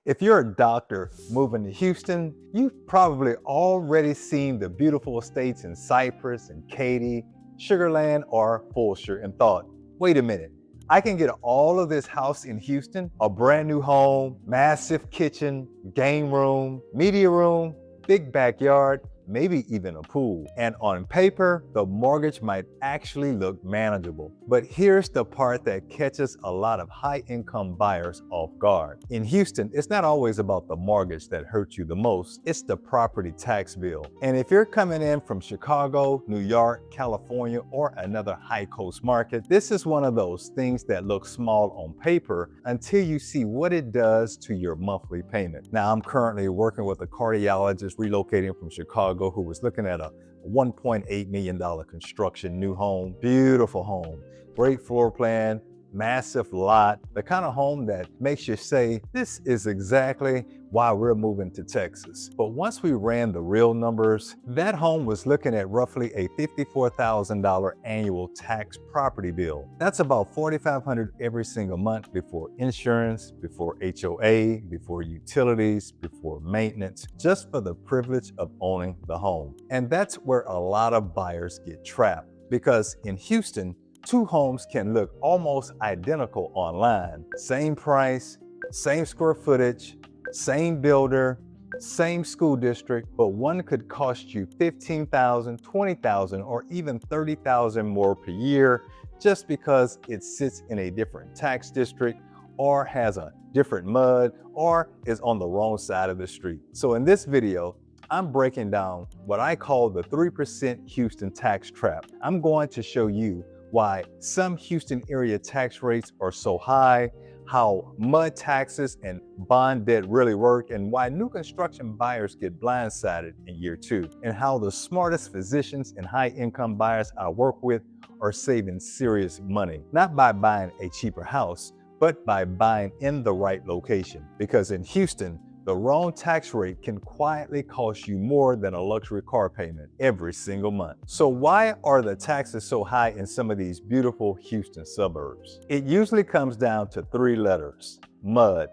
If you're a doctor moving to Houston, you've probably already seen the beautiful estates in Cypress and Katy, Sugarland, or Fulshire and thought, wait a minute, I can get all of this house in Houston, a brand new home, massive kitchen, game room, media room, big backyard, maybe even a pool. And on paper, the mortgage might actually look manageable. But here's the part that catches a lot of high-income buyers off guard. In Houston, it's not always about the mortgage that hurts you the most, it's the property tax bill. And if you're coming in from Chicago, New York, California, or another high-coast market, this is one of those things that looks small on paper until you see what it does to your monthly payment. Now, I'm currently working with a cardiologist relocating from Chicago who was looking at a $1.8 million construction new home. Beautiful home, great floor plan, massive lot, the kind of home that makes you say, this is exactly why we're moving to Texas. But once we ran the real numbers, that home was looking at roughly a $54,000 annual tax property bill. That's about $4,500 every single month before insurance, before HOA, before utilities, before maintenance, just for the privilege of owning the home. And that's where a lot of buyers get trapped, because in Houston, two homes can look almost identical online. Same price, same square footage, same builder, same school district, but one could cost you $15,000, $20,000, or even $30,000 more per year just because it sits in a different tax district or has a different MUD or is on the wrong side of the street. So in this video, I'm breaking down what I call the 3% Houston tax trap. I'm going to show you why some Houston area tax rates are so high, how MUD taxes and bond debt really work, and why new construction buyers get blindsided in year 2, and how the smartest physicians and high-income buyers I work with are saving serious money, not by buying a cheaper house, but by buying in the right location. Because in Houston, the wrong tax rate can quietly cost you more than a luxury car payment every single month. So why are the taxes so high in some of these beautiful Houston suburbs? It usually comes down to 3 letters, MUD.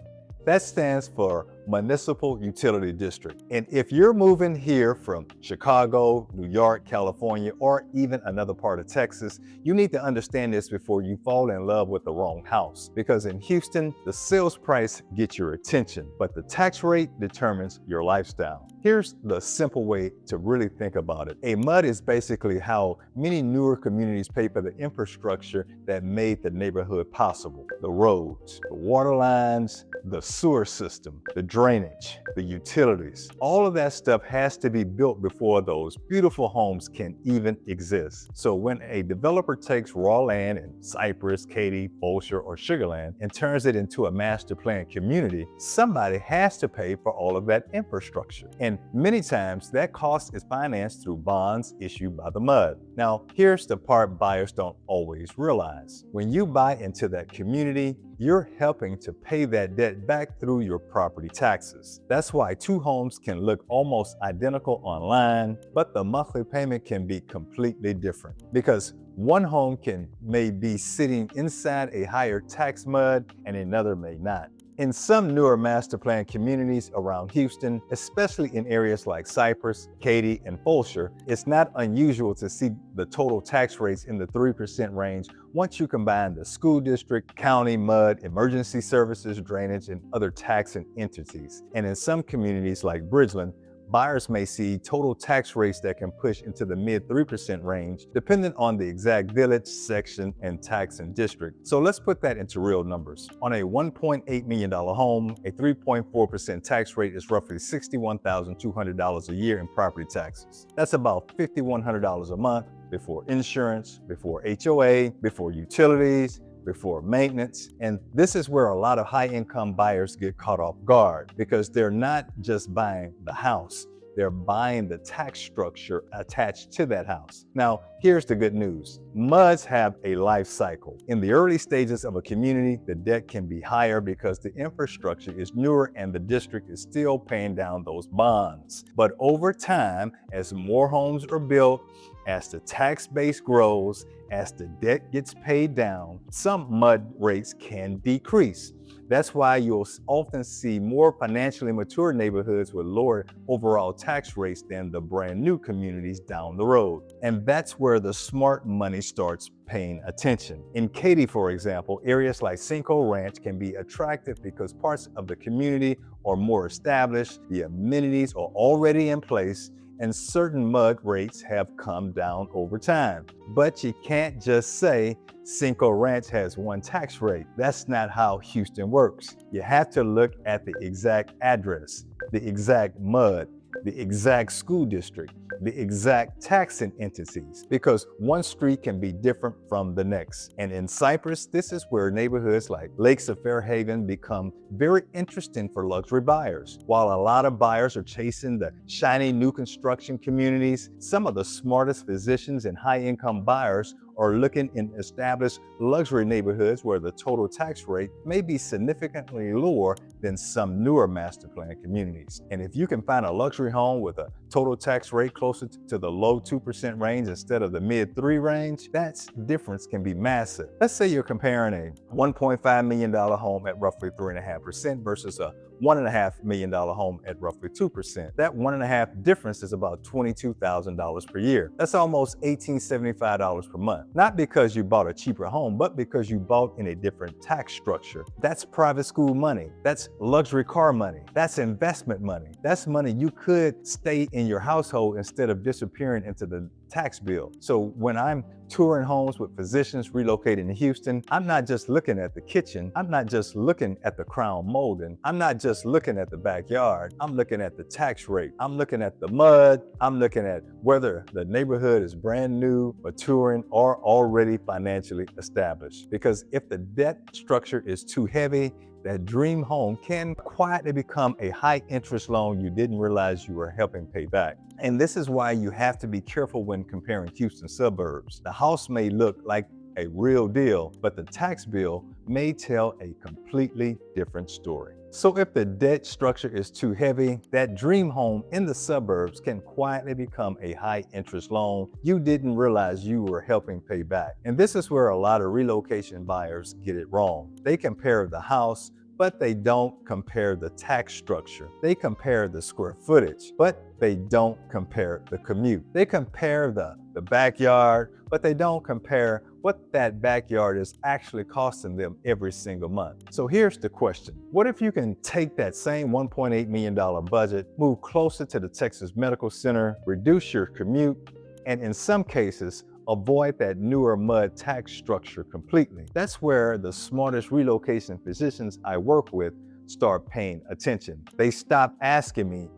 That stands for Municipal Utility District. And if you're moving here from Chicago, New York, California, or even another part of Texas, you need to understand this before you fall in love with the wrong house. Because in Houston, the sales price gets your attention, but the tax rate determines your lifestyle. Here's the simple way to really think about it. A MUD is basically how many newer communities pay for the infrastructure that made the neighborhood possible. The roads, the water lines, the sewer system, the drainage, the utilities. All of that stuff has to be built before those beautiful homes can even exist. So when a developer takes raw land in Cypress, Katy, Fulshire, or Sugarland and turns it into a master plan community, somebody has to pay for all of that infrastructure. And many times that cost is financed through bonds issued by the MUD. Now, here's the part buyers don't always realize. When you buy into that community, you're helping to pay that debt back through your property taxes. That's why 2 homes can look almost identical online, but the monthly payment can be completely different. Because one home may be sitting inside a higher tax MUD and another may not. In some newer master plan communities around Houston, especially in areas like Cypress, Katy, and Fulshire, it's not unusual to see the total tax rates in the 3% range once you combine the school district, county, MUD, emergency services, drainage, and other taxing entities. And in some communities like Bridgeland, buyers may see total tax rates that can push into the mid 3% range, depending on the exact village, section, and taxing district. So let's put that into real numbers. On a $1.8 million home, a 3.4% tax rate is roughly $61,200 a year in property taxes. That's about $5,100 a month before insurance, before HOA, before utilities, before maintenance. And this is where a lot of high-income buyers get caught off guard, because they're not just buying the house, they're buying the tax structure attached to that house. Now, here's the good news. MUDs have a life cycle. In the early stages of a community, the debt can be higher because the infrastructure is newer and the district is still paying down those bonds. But over time, as more homes are built, as the tax base grows, as the debt gets paid down, some MUD rates can decrease. That's why you'll often see more financially mature neighborhoods with lower overall tax rates than the brand new communities down the road. And that's where the smart money starts paying attention. In Katy, for example, areas like Cinco Ranch can be attractive because parts of the community are more established, the amenities are already in place, and certain MUD rates have come down over time. But you can't just say Cinco Ranch has one tax rate. That's not how Houston works. You have to look at the exact address, the exact MUD, the exact school district, the exact taxing entities, because one street can be different from the next. And in Cypress, this is where neighborhoods like Lakes of Fairhaven become very interesting for luxury buyers. While a lot of buyers are chasing the shiny new construction communities, some of the smartest physicians and high-income buyers are looking in established luxury neighborhoods where the total tax rate may be significantly lower than some newer master plan communities. And if you can find a luxury home with a total tax rate closer to the low 2% range instead of the mid 3 range, that difference can be massive. Let's say you're comparing a $1.5 million home at roughly 3.5% versus a $1.5 million home at roughly 2%. That 1.5 difference is about $22,000 per year. That's almost $1,875 per month. Not because you bought a cheaper home, but because you bought in a different tax structure. That's private school money. That's luxury car money. That's investment money. That's money you could stay in your household instead of disappearing into the tax bill. So when I'm touring homes with physicians relocating to Houston, I'm not just looking at the kitchen. I'm not just looking at the crown molding. I'm not just looking at the backyard. I'm looking at the tax rate. I'm looking at the MUD. I'm looking at whether the neighborhood is brand new, maturing, or already financially established. Because if the debt structure is too heavy, that dream home can quietly become a high-interest loan you didn't realize you were helping pay back. And this is why you have to be careful when comparing Houston suburbs. The house may look like a real deal, but the tax bill may tell a completely different story. So if the debt structure is too heavy, that dream home in the suburbs can quietly become a high-interest loan you didn't realize you were helping pay back. And this is where a lot of relocation buyers get it wrong. They compare the house, but they don't compare the tax structure. They compare the square footage, but they don't compare the commute. They compare the backyard, but they don't compare what that backyard is actually costing them every single month. So here's the question. What if you can take that same $1.8 million budget, move closer to the Texas Medical Center, reduce your commute, and in some cases, avoid that newer MUD tax structure completely? That's where the smartest relocation physicians I work with start paying attention. They stop asking me,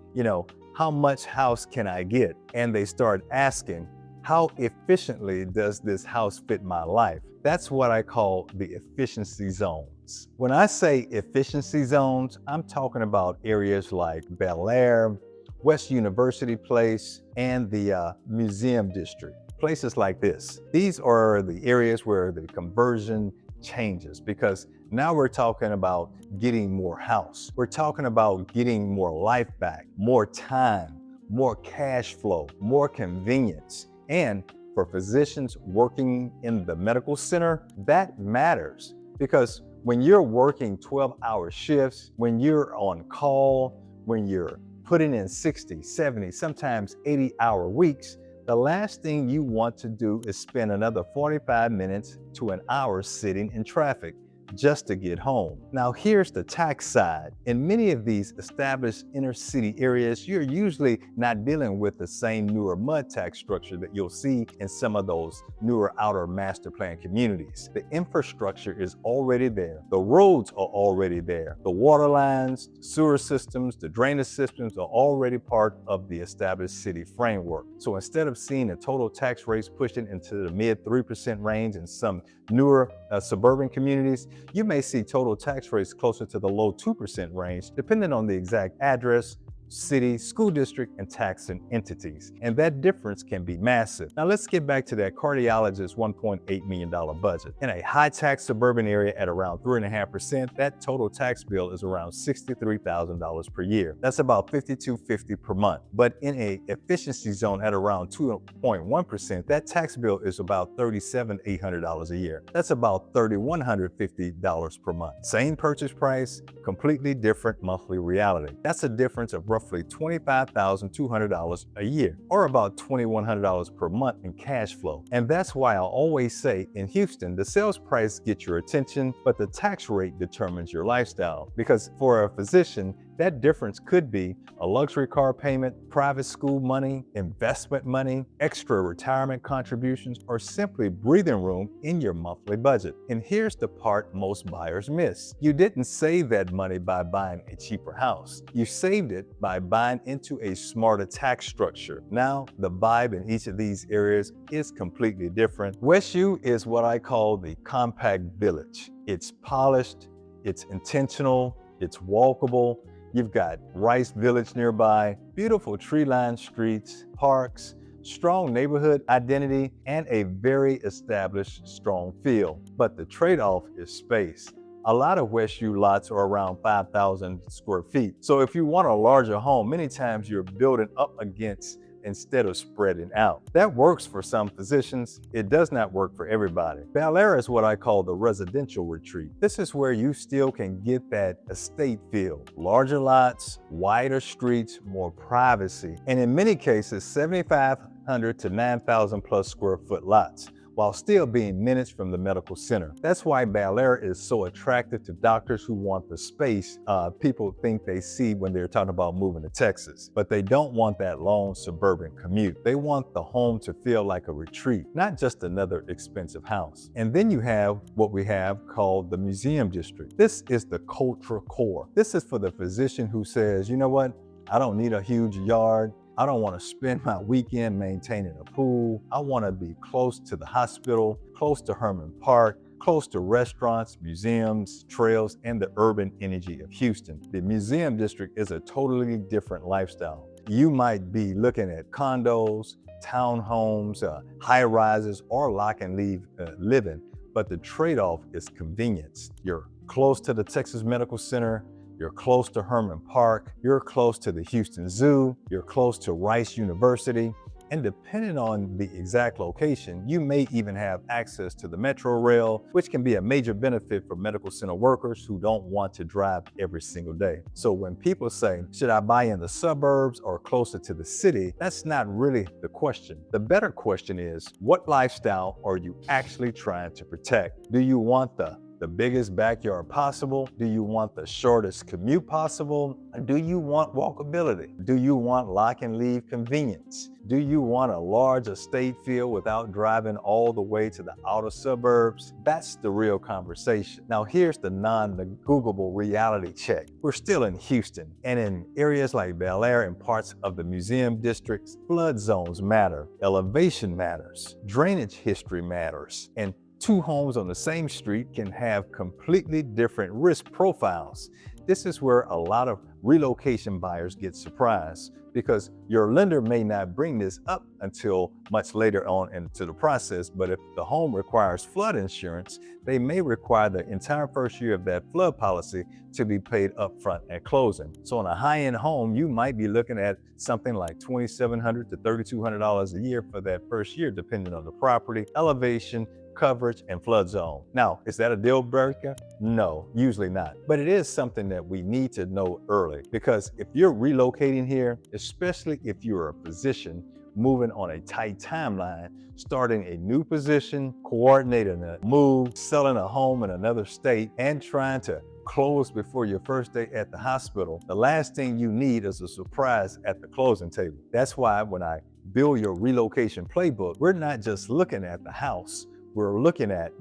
how much house can I get? And they start asking, how efficiently does this house fit my life? That's what I call the efficiency zones. When I say efficiency zones, I'm talking about areas like Bellaire, West University Place, and the Museum District. Places like this. These are the areas where the conversion changes, because now we're talking about getting more house. We're talking about getting more life back, more time, more cash flow, more convenience. And for physicians working in the medical center, that matters, because when you're working 12-hour shifts, when you're on call, when you're putting in 60, 70, sometimes 80-hour weeks, the last thing you want to do is spend another 45 minutes to an hour sitting in traffic just to get home. Now here's the tax side. In many of these established inner city areas, you're usually not dealing with the same newer MUD tax structure that you'll see in some of those newer outer master plan communities. The infrastructure is already there. The roads are already there. The water lines, sewer systems, the drainage systems are already part of the established city framework. So instead of seeing the total tax rates pushing into the mid 3% range in some newer suburban communities, you may see total tax rates closer to the low 2% range, depending on the exact address, city, school district, and taxing entities. And that difference can be massive. Now let's get back to that cardiologist's $1.8 million budget. In a high-tax suburban area at around 3.5%, that total tax bill is around $63,000 per year. That's about $5,250 per month. But in a efficiency zone at around 2.1%, that tax bill is about $37,800 a year. That's about $3,150 per month. Same purchase price, completely different monthly reality. That's a difference of roughly $25,200 a year, or about $2,100 per month in cash flow. And that's why I always say in Houston, the sales price gets your attention, but the tax rate determines your lifestyle. Because for a physician, that difference could be a luxury car payment, private school money, investment money, extra retirement contributions, or simply breathing room in your monthly budget. And here's the part most buyers miss. You didn't save that money by buying a cheaper house. You saved it by buying into a smarter tax structure. Now, the vibe in each of these areas is completely different. West U is what I call the compact village. It's polished, it's intentional, it's walkable. You've got Rice Village nearby, beautiful tree-lined streets, parks, strong neighborhood identity, and a very established, strong feel. But the trade-off is space. A lot of West U lots are around 5,000 square feet. So if you want a larger home, many times you're building up against instead of spreading out. That works for some physicians. It does not work for everybody. Bellaire is what I call the residential retreat. This is where you still can get that estate feel. Larger lots, wider streets, more privacy, and in many cases, 7,500 to 9,000 plus square foot lots, while still being minutes from the medical center. That's why Bellaire is so attractive to doctors who want the space people think they see when they're talking about moving to Texas. But they don't want that long suburban commute. They want the home to feel like a retreat, not just another expensive house. And then you have what we have called the museum district. This is the cultural core. This is for the physician who says, you know what, I don't need a huge yard. I don't want to spend my weekend maintaining a pool. I want to be close to the hospital, close to Herman Park, close to restaurants, museums, trails, and the urban energy of Houston. The museum district is a totally different lifestyle. You might be looking at condos, townhomes, high rises, or lock and leave living, but the trade-off is convenience. You're close to the Texas Medical Center, you're close to Herman Park, you're close to the Houston Zoo, you're close to Rice University, and depending on the exact location, you may even have access to the Metro Rail, which can be a major benefit for medical center workers who don't want to drive every single day. So when people say, should I buy in the suburbs or closer to the city? That's not really the question. The better question is, what lifestyle are you actually trying to protect? Do you want the biggest backyard possible? Do you want the shortest commute possible? Do you want walkability? Do you want lock and leave convenience? Do you want a large estate feel without driving all the way to the outer suburbs? That's the real conversation. Now here's the non-Googleable reality check. We're still in Houston, and in areas like Bellaire and parts of the museum districts, flood zones matter, elevation matters, drainage history matters, and two homes on the same street can have completely different risk profiles. This is where a lot of relocation buyers get surprised because your lender may not bring this up until much later on into the process, but if the home requires flood insurance, they may require the entire first year of that flood policy to be paid upfront at closing. So on a high-end home, you might be looking at something like $2,700 to $3,200 a year for that first year, depending on the property, elevation, coverage, and flood zone. Now, is that a deal breaker? No, usually not. But it is something that we need to know early, because if you're relocating here, especially if you're a physician moving on a tight timeline, starting a new position, coordinating a move, selling a home in another state, and trying to close before your first day at the hospital, the last thing you need is a surprise at the closing table. That's why when I build your relocation playbook, we're not just looking at the house. We're looking at,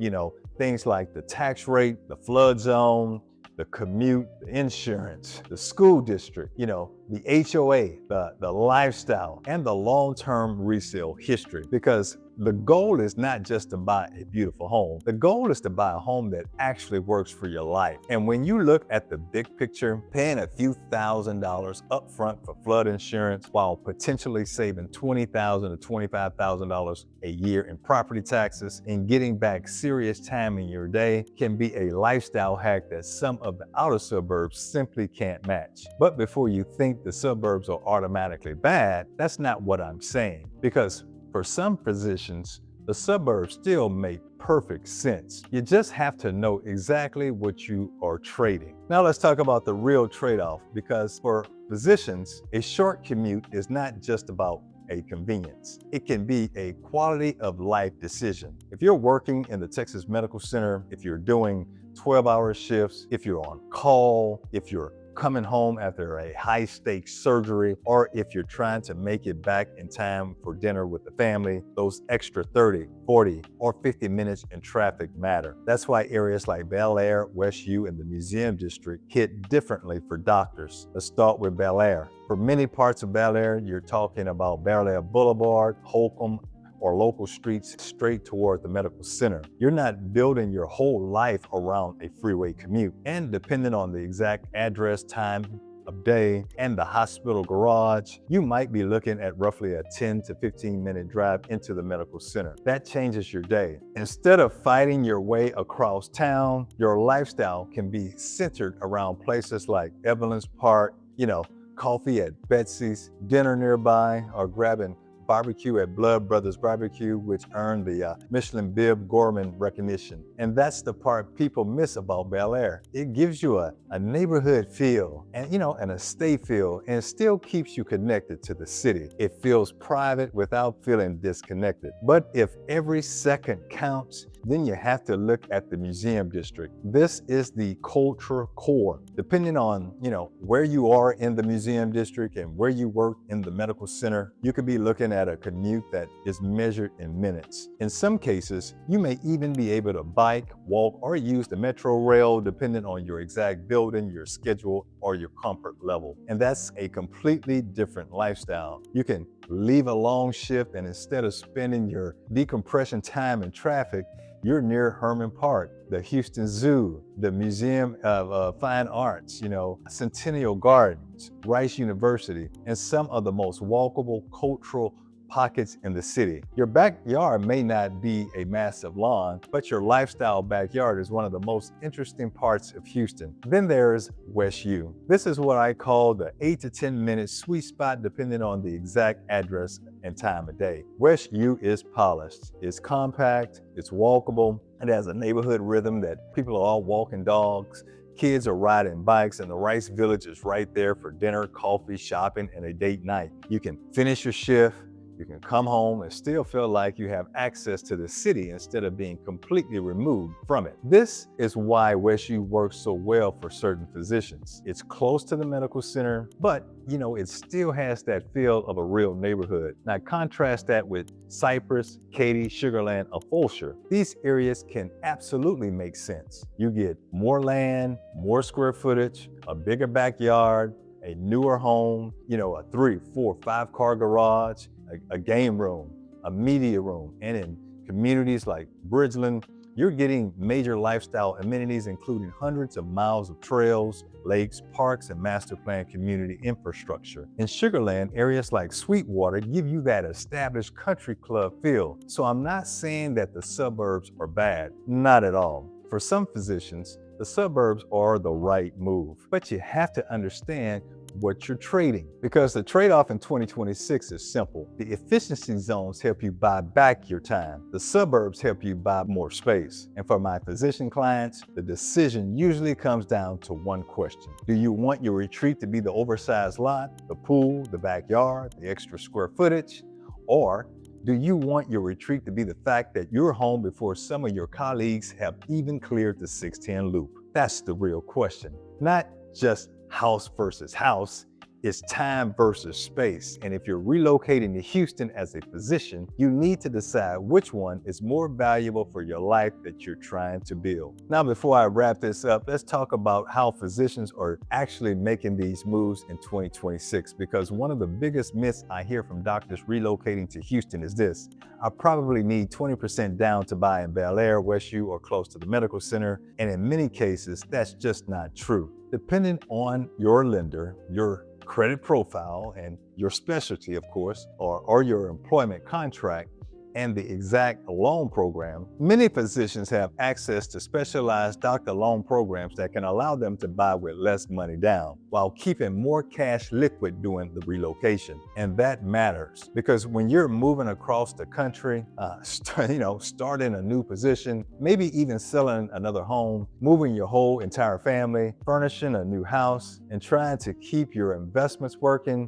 things like the tax rate, the flood zone, the commute, the insurance, the school district, the HOA, the lifestyle, and the long-term resale history. Because The goal is not just to buy a beautiful home. The goal is to buy a home that actually works for your life. And when you look at the big picture, paying a few $1,000s upfront for flood insurance while potentially saving $20,000 to $25,000 a year in property taxes and getting back serious time in your day can be a lifestyle hack that some of the outer suburbs simply can't match. But before you think the suburbs are automatically bad, that's not what I'm saying. Because for some physicians, the suburbs still make perfect sense. You just have to know exactly what you are trading. Now let's talk about the real trade-off, because for physicians, a short commute is not just about a convenience. It can be a quality of life decision. If you're working in the Texas Medical Center, if you're doing 12-hour shifts, if you're on call, if you're coming home after a high-stakes surgery, or if you're trying to make it back in time for dinner with the family, those extra 30, 40, or 50 minutes in traffic matter. That's why areas like Bellaire, West U, and the Museum District hit differently for doctors. Let's start with Bellaire. For many parts of Bellaire, you're talking about Bellaire Boulevard, Holcomb, or local streets straight toward the medical center. You're not building your whole life around a freeway commute. And depending on the exact address, time of day, and the hospital garage, you might be looking at roughly a 10 to 15 minute drive into the medical center. That changes your day. Instead of fighting your way across town, your lifestyle can be centered around places like Evelyn's Park, coffee at Betsy's, dinner nearby, or grabbing barbecue at Blood Brothers Barbecue, which earned the Michelin Bib Gourmet recognition. And that's the part people miss about Bellaire. It gives you a neighborhood feel and an estate feel, and still keeps you connected to the city. It feels private without feeling disconnected. But if every second counts, then you have to look at the Museum District. This is the culture core. Depending on, where you are in the Museum District and where you work in the medical center, you could be looking at a commute that is measured in minutes. In some cases, you may even be able to bike, walk, or use the metro rail depending on your exact building, your schedule, or your comfort level. And that's a completely different lifestyle. You can leave a long shift, and instead of spending your decompression time in traffic, you're near Herman Park, the Houston Zoo, the Museum of Fine Arts, Centennial Gardens, Rice University, and some of the most walkable cultural pockets in the city. Your backyard may not be a massive lawn, but your lifestyle backyard is one of the most interesting parts of Houston. Then there's West U. This is what I call the 8 to 10 minute sweet spot, depending on the exact address and time of day. West U is polished, it's compact, it's walkable, it has a neighborhood rhythm that people are all walking dogs, kids are riding bikes, and the Rice Village is right there for dinner, coffee, shopping, and a date night. You can finish your shift, you can come home and still feel like you have access to the city instead of being completely removed from it. This is why West U works so well for certain physicians. It's close to the medical center, but it still has that feel of a real neighborhood. Now contrast that with Cypress, Katy, Sugarland, or Fulshire. These areas can absolutely make sense. You get more land, more square footage, a bigger backyard, a newer home, a 3, 4, 5 car garage, a game room, a media room. And in communities like Bridgeland, you're getting major lifestyle amenities, including hundreds of miles of trails, lakes, parks, and master plan community infrastructure. In Sugarland, areas like Sweetwater give you that established country club feel. So I'm not saying that the suburbs are bad, not at all. For some physicians, the suburbs are the right move, but you have to understand what you're trading, because the trade-off in 2026 is simple. The efficiency zones help you buy back your time. The suburbs help you buy more space. And for my physician clients, the decision usually comes down to one question. Do you want your retreat to be the oversized lot, the pool, the backyard, the extra square footage? Or do you want your retreat to be the fact that you're home before some of your colleagues have even cleared the 610 loop? That's the real question. Not just house versus house. It's time versus space. And if you're relocating to Houston as a physician, you need to decide which one is more valuable for your life that you're trying to build. Now, before I wrap this up, let's talk about how physicians are actually making these moves in 2026, because one of the biggest myths I hear from doctors relocating to Houston is this: I probably need 20% down to buy in Bellaire, WestU, or close to the medical center. And in many cases, that's just not true. Depending on your lender, your credit profile, and your specialty, of course, or your employment contract, and the exact loan program, many physicians have access to specialized doctor loan programs that can allow them to buy with less money down while keeping more cash liquid during the relocation. And that matters, because when you're moving across the country, starting a new position, maybe even selling another home, moving your whole entire family, furnishing a new house, and trying to keep your investments working,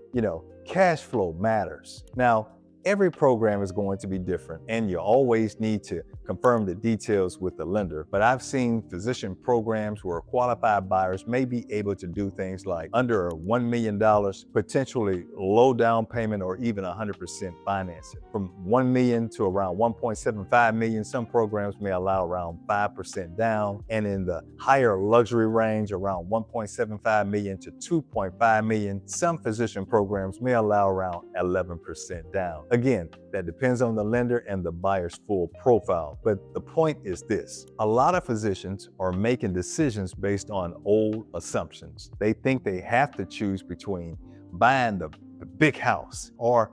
cash flow matters. Now, every program is going to be different, and you always need to confirm the details with the lender. But I've seen physician programs where qualified buyers may be able to do things like under $1 million, potentially low down payment, or even 100% financing. From $1 million to around $1.75 million, some programs may allow around 5% down, and in the higher luxury range, around $1.75 million to $2.5 million, some physician programs may allow around 11% down. Again, that depends on the lender and the buyer's full profile. But the point is this: a lot of physicians are making decisions based on old assumptions. They think they have to choose between buying the big house or,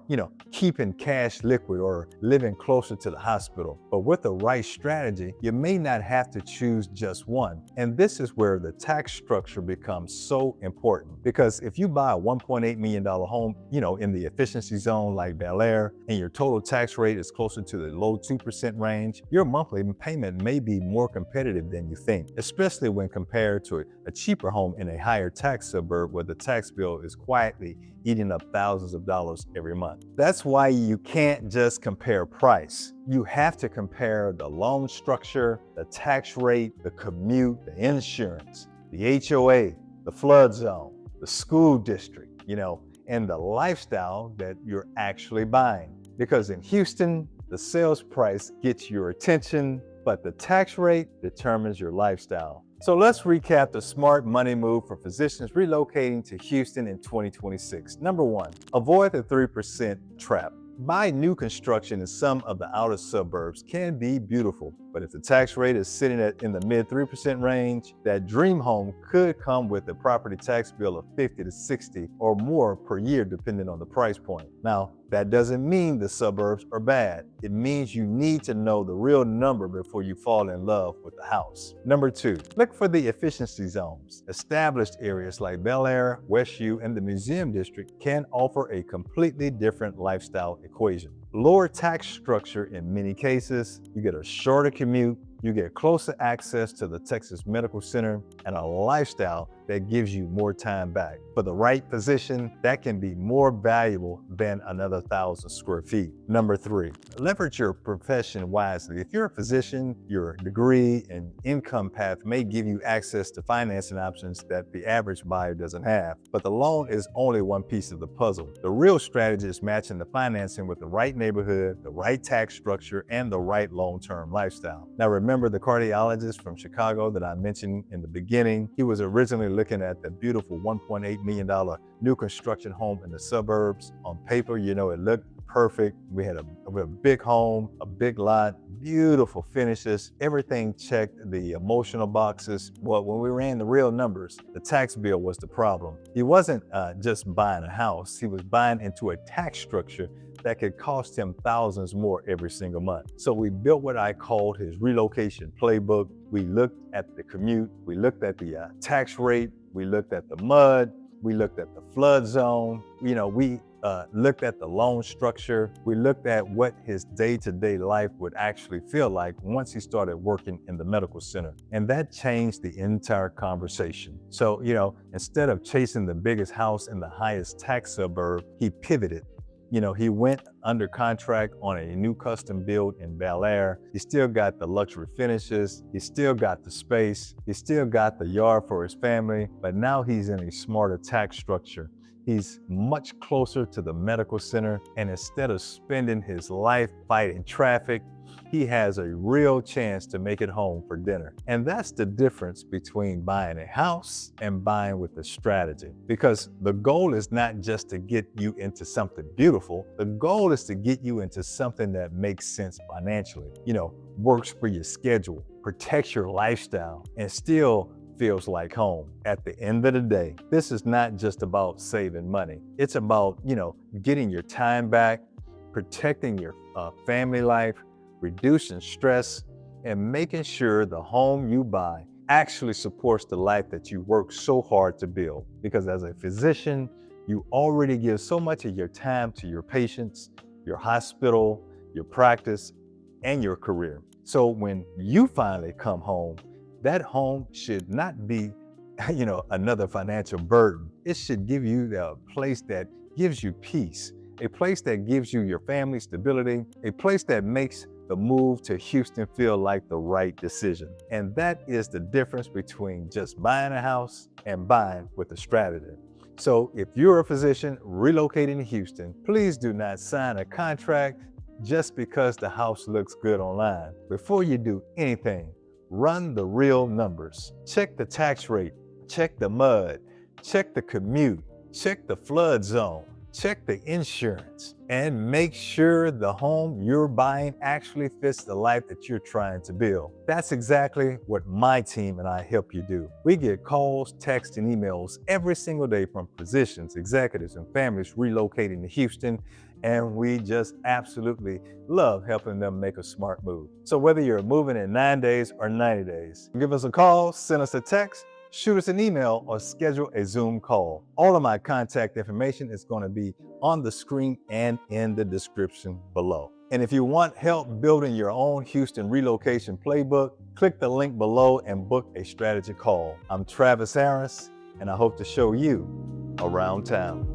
keeping cash liquid or living closer to the hospital. But with the right strategy, you may not have to choose just one. And this is where the tax structure becomes so important, because if you buy a $1.8 million home, in the efficiency zone like Bellaire, and your total tax rate is closer to the low 2% range, your monthly payment may be more competitive than you think, especially when compared to a cheaper home in a higher tax suburb where the tax bill is quietly eating up thousands of dollars every month. That's why you can't just compare price. You have to compare the loan structure, the tax rate, the commute, the insurance, the HOA, the flood zone, the school district, and the lifestyle that you're actually buying. Because in Houston, the sales price gets your attention, but the tax rate determines your lifestyle. So let's recap the smart money move for physicians relocating to Houston in 2026. Number one, avoid the 3% trap. Buy new construction in some of the outer suburbs can be beautiful, but if the tax rate is sitting in the mid 3% range, that dream home could come with a property tax bill of $50 to $60 or more per year, depending on the price point. Now, that doesn't mean the suburbs are bad. It means you need to know the real number before you fall in love with the house. Number two, look for the efficiency zones. Established areas like Bellaire, WestU, and the Museum District can offer a completely different lifestyle equation. Lower tax structure in many cases, you get a shorter commute, you get closer access to the Texas Medical Center, and a lifestyle that gives you more time back. For the right position, that can be more valuable than another 1,000 square feet. Number three, leverage your profession wisely. If you're a physician, your degree and income path may give you access to financing options that the average buyer doesn't have. But the loan is only one piece of the puzzle. The real strategy is matching the financing with the right neighborhood, the right tax structure, and the right long-term lifestyle. Now remember the cardiologist from Chicago that I mentioned in the beginning? He was originally looking at the beautiful $1.8 million new construction home in the suburbs. On paper, it looked perfect. We had a big home, a big lot, beautiful finishes, everything checked the emotional boxes. Well, when we ran the real numbers, the tax bill was the problem. He wasn't just buying a house, he was buying into a tax structure that could cost him thousands more every single month. So we built what I called his relocation playbook. We looked at the commute, we looked at the tax rate, we looked at the mud, we looked at the flood zone, we looked at the loan structure, we looked at what his day-to-day life would actually feel like once he started working in the medical center. And that changed the entire conversation. So, instead of chasing the biggest house in the highest tax suburb, he pivoted. He went under contract on a new custom build in Bellaire. He still got the luxury finishes. He still got the space. He still got the yard for his family, but now he's in a smarter tax structure. He's much closer to the medical center, and instead of spending his life fighting traffic, he has a real chance to make it home for dinner. And that's the difference between buying a house and buying with a strategy. Because the goal is not just to get you into something beautiful. The goal is to get you into something that makes sense financially, works for your schedule, protects your lifestyle, and still feels like home. At the end of the day, this is not just about saving money. It's about, getting your time back, protecting your family life, reducing stress, and making sure the home you buy actually supports the life that you work so hard to build. Because as a physician, you already give so much of your time to your patients, your hospital, your practice, and your career. So when you finally come home, that home should not be, another financial burden. It should give you a place that gives you peace, a place that gives you your family stability, a place that makes the move to Houston feel like the right decision. And that is the difference between just buying a house and buying with a strategy. So if you're a physician relocating to Houston, please do not sign a contract just because the house looks good online. Before you do anything, run the real numbers. Check the tax rate, check the mud, check the commute, check the flood zone, check the insurance, and make sure the home you're buying actually fits the life that you're trying to build. That's exactly what my team and I help you do. We get calls, texts, and emails every single day from physicians, executives, and families relocating to Houston, and we just absolutely love helping them make a smart move. So whether you're moving in 9 days or 90 days, give us a call, send us a text, shoot us an email, or schedule a Zoom call. All of my contact information is going to be on the screen and in the description below. And if you want help building your own Houston Relocation Playbook, click the link below and book a strategy call. I'm Travis Harris, and I hope to show you around town.